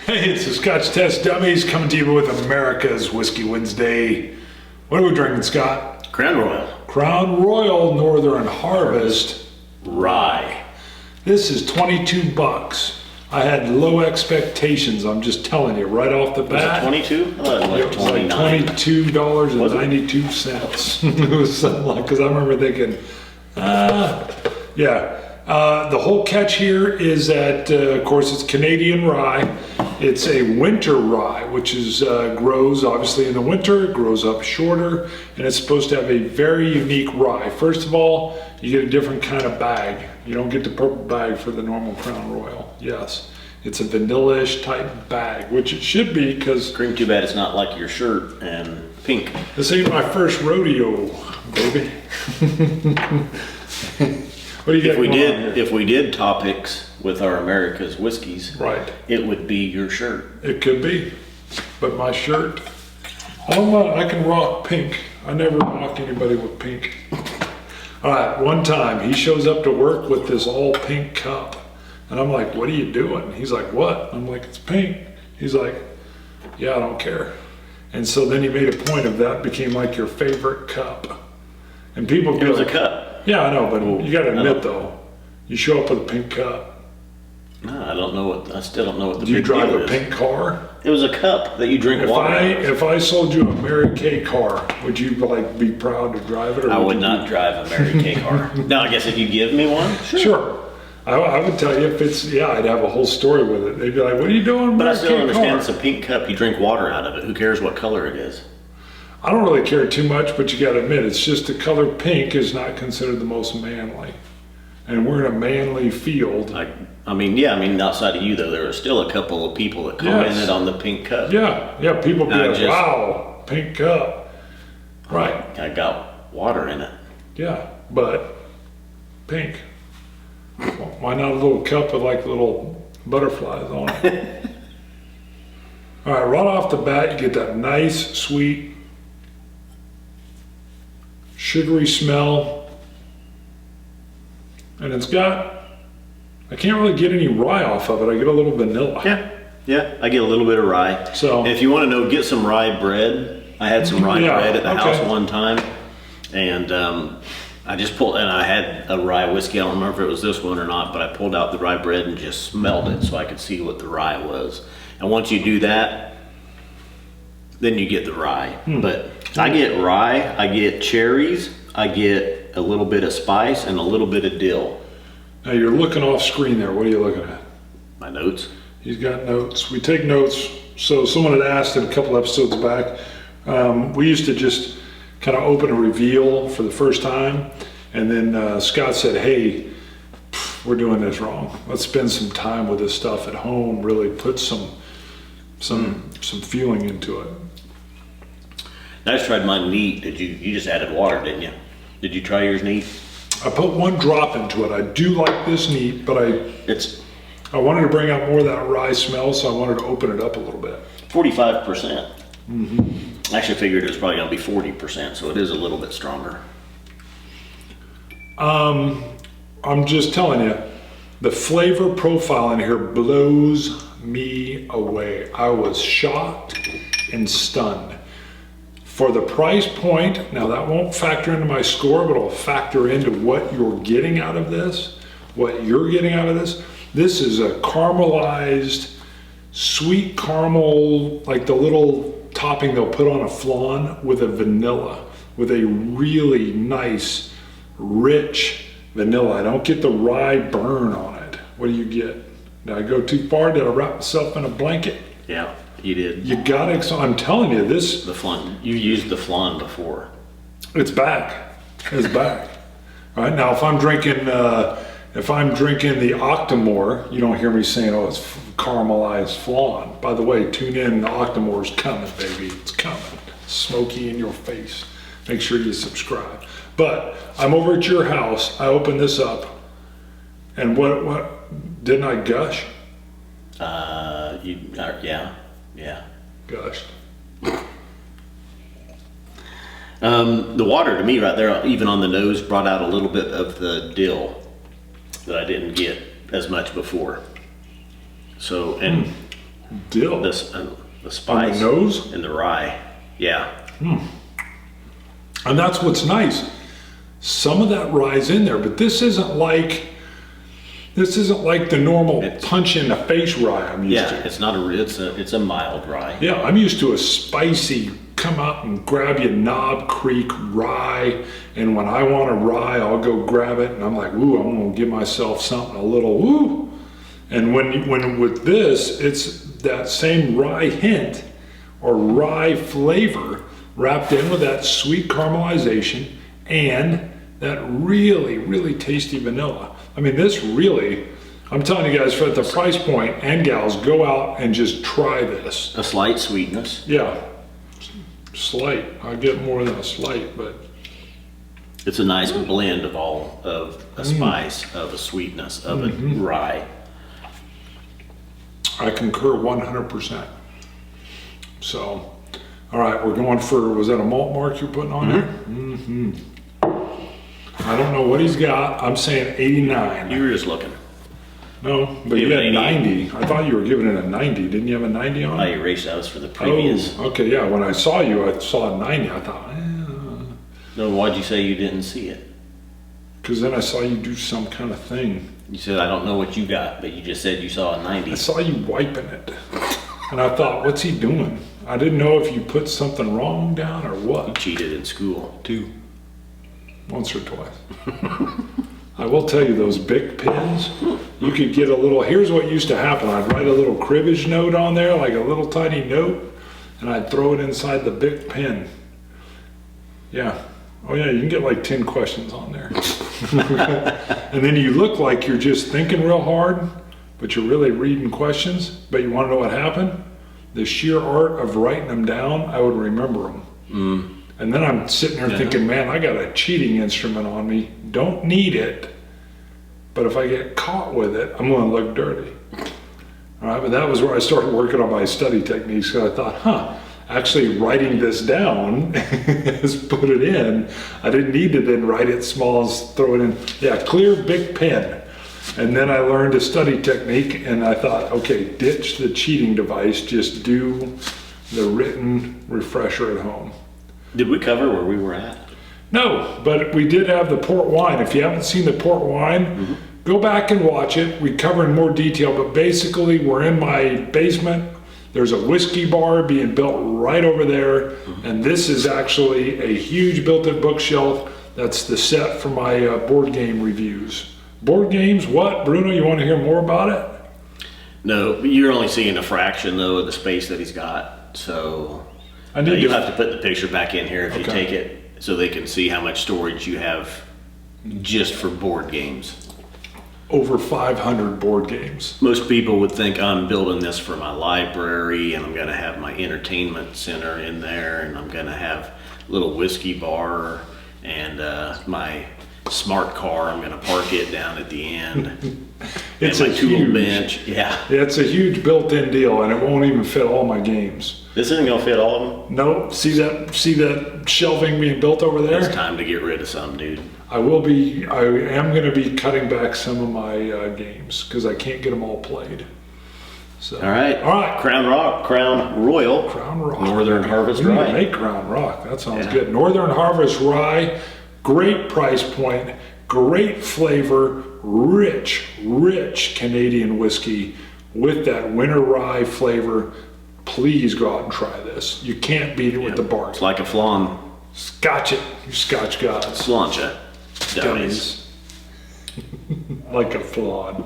Hey, it's the Scotch Test Dummies coming to you with America's Whiskey Wednesday. What are we drinking, Scott? Crown Royal. Crown Royal Northern Harvest Rye. This is 22 bucks. I had low expectations, I'm just telling you, right off the bat. Was it 22? I thought it was like It was like $22.92. It was something like, because I remember thinking, yeah. The whole catch here is that, of course, it's Canadian rye. It's a winter rye, which is grows obviously in the winter, it grows up shorter, and it's supposed to have a very unique rye. First of all, you get a different kind of bag. You don't get the purple bag for the normal Crown Royal. Yes, it's a vanilla-ish type bag, which it should be because... Green, too bad it's not like your shirt and pink. This ain't my first rodeo, baby. What do you got? If we did topics with our America's whiskeys, right, it would be your shirt. It could be, but my shirt, I can rock pink. I never rock anybody with pink. All right, one time he shows up to work with this all pink cup, and I'm like, "What are you doing?" He's like, "What?" I'm like, "It's pink." He's like, "Yeah, I don't care." And so then he made a point of that became like your favorite cup, and people go, it was a cup. Yeah, I know, but you got to admit though, you show up with a pink cup. No, I still don't know what the Do you big drive deal a is. pink car? It was a cup that you drink water out of. If I sold you a Mary Kay car, would you like be proud to drive it? Or I would not drive a Mary Kay car. No, I guess if you give me one, sure. I would tell you if it's, I'd have a whole story with it. They'd be like, what are you doing? But I still understand it's a pink cup. You drink water out of it. Who cares what color it is? I don't really care too much, but you got to admit, it's just the color pink is not considered the most manly. And we're in a manly field. I mean, outside of you though, there are still a couple of people that commented on the pink cup. Yeah, people be like, wow, pink cup. Right. I got water in it. Yeah, but pink. Why not a little cup with like little butterflies on it? All right, right off the bat, you get that nice, sweet, sugary smell. And it's got, I can't really get any rye off of it. I get a little vanilla. Yeah, I get a little bit of rye. So, and if you want to know, get some rye bread. I had some rye bread at the house one time, and I just pulled, and I had a rye whiskey. I don't remember if it was this one or not, but I pulled out the rye bread and just smelled it so I could see what the rye was. And once you do that, then you get the rye. But I get rye, I get cherries, I get a little bit of spice and a little bit of dill. Now you're looking off screen there. What are you looking at? My notes. He's got notes. We take notes. So someone had asked in a couple episodes back, we used to just kind of open a reveal for the first time. And then Scott said, hey, we're doing this wrong. Let's spend some time with this stuff at home, really put some feeling into it. I just tried mine neat. You just added water, didn't you? Did you try yours neat? I put one drop into it. I do like this neat, but I wanted to bring out more of that rye smell, so I wanted to open it up a little bit. 45%. Mm-hmm. I actually figured it was probably going to be 40%, so it is a little bit stronger. I'm just telling you, the flavor profile in here blows me away. I was shocked and stunned. For the price point, now that won't factor into my score, but it'll factor into what you're getting out of this. This is a caramelized, sweet caramel, like the little topping they'll put on a flan with a vanilla, with a really nice, rich vanilla. I don't get the rye burn on it. What do you get? Did I go too far? Did I wrap myself in a blanket? Yeah. You did. You got it. So I'm telling you, this. The flan. You used the flan before. It's back. It's back. All right now, if I'm drinking the Octomore, you don't hear me saying, "Oh, it's caramelized flan." By the way, tune in. The Octomore's coming, baby. It's coming. Smoky in your face. Make sure you subscribe. But I'm over at your house. I open this up, and what? Didn't I gush? Yeah. Gushed. The water to me right there, even on the nose, brought out a little bit of the dill that I didn't get as much before. So, and Dill. The spice. On the nose? And the rye. Yeah. And that's what's nice. Some of that rye's in there, but this isn't like the normal punch in the face rye I'm used to. Yeah, it's not it's a mild rye. Yeah, I'm used to a spicy, come out and grab you Knob Creek rye, and when I want a rye, I'll go grab it, and I'm like, ooh, I'm gonna give myself something a little woo. And when with this, it's that same rye hint or rye flavor wrapped in with that sweet caramelization and that really, really tasty vanilla. I mean, this really, I'm telling you guys, for at the price point, and gals, go out and just try this. A slight sweetness. Yeah, slight. I'll get more than a slight, but. It's a nice blend of all of a spice, of a sweetness, of a rye. I concur 100%. So, all right, we're going for, was that a malt mark you're putting on there? I don't know what he's got. I'm saying 89. You were just looking. No, but you had 90. I thought you were giving it a 90. Didn't you have a 90 on it? I erased those for the previous. Oh, okay, yeah. When I saw you, I saw a 90. I thought, No, why'd you say you didn't see it? Because then I saw you do some kind of thing. You said, I don't know what you got, but you just said you saw a 90. I saw you wiping it. And I thought, what's he doing? I didn't know if you put something wrong down or what. You cheated in school, too. Once or twice. I will tell you, those Bic pens, you could get a little, here's what used to happen. I'd write a little cribbage note on there, like a little tiny note, and I'd throw it inside the Bic pen. Yeah. Oh yeah, you can get like 10 questions on there. And then you look like you're just thinking real hard, but you're really reading questions. But you want to know what happened? The sheer art of writing them down, I would remember them. And then I'm sitting there thinking, man, I got a cheating instrument on me. Don't need it, but if I get caught with it, I'm going to look dirty. All right, but that was where I started working on my study techniques. Because I thought, actually writing this down is put it in. I didn't need to then write it small, throw it in. Yeah, clear Bic pen. And then I learned a study technique, and I thought, okay, ditch the cheating device, just do the written refresher at home. Did we cover where we were at? No, but we did have the port wine. If you haven't seen the port wine, go back and watch it. We cover in more detail, but basically we're in my basement. There's a whiskey bar being built right over there, and this is actually a huge built-in bookshelf. That's the set for my board game reviews. Board games, what? Bruno, you want to hear more about it? No, but you're only seeing a fraction, though, of the space that he's got, so... you'll have to put the picture back in here if you take it, so they can see how much storage you have just for board games. Over 500 board games. Most people would think I'm building this for my library, and I'm going to have my entertainment center in there, and I'm going to have a little whiskey bar, and my smart car, I'm going to park it down at the end. It's and a my tool huge bench. Yeah. It's a huge built-in deal, and it won't even fit all my games. This isn't going to fit all of them? No, see that shelving being built over there? It's time to get rid of some, dude. I am going to be cutting back some of my games because I can't get them all played. So. All right. Crown Royal. Northern Harvest Rye. Make Crown Rock. That sounds good. Northern Harvest Rye, great price point, great flavor, rich Canadian whiskey with that winter rye flavor. Please go out and try this. You can't beat it with the bark. It's like a flan. Scotch it, you Scotch gods. Slancha. Dummies. Like a flan.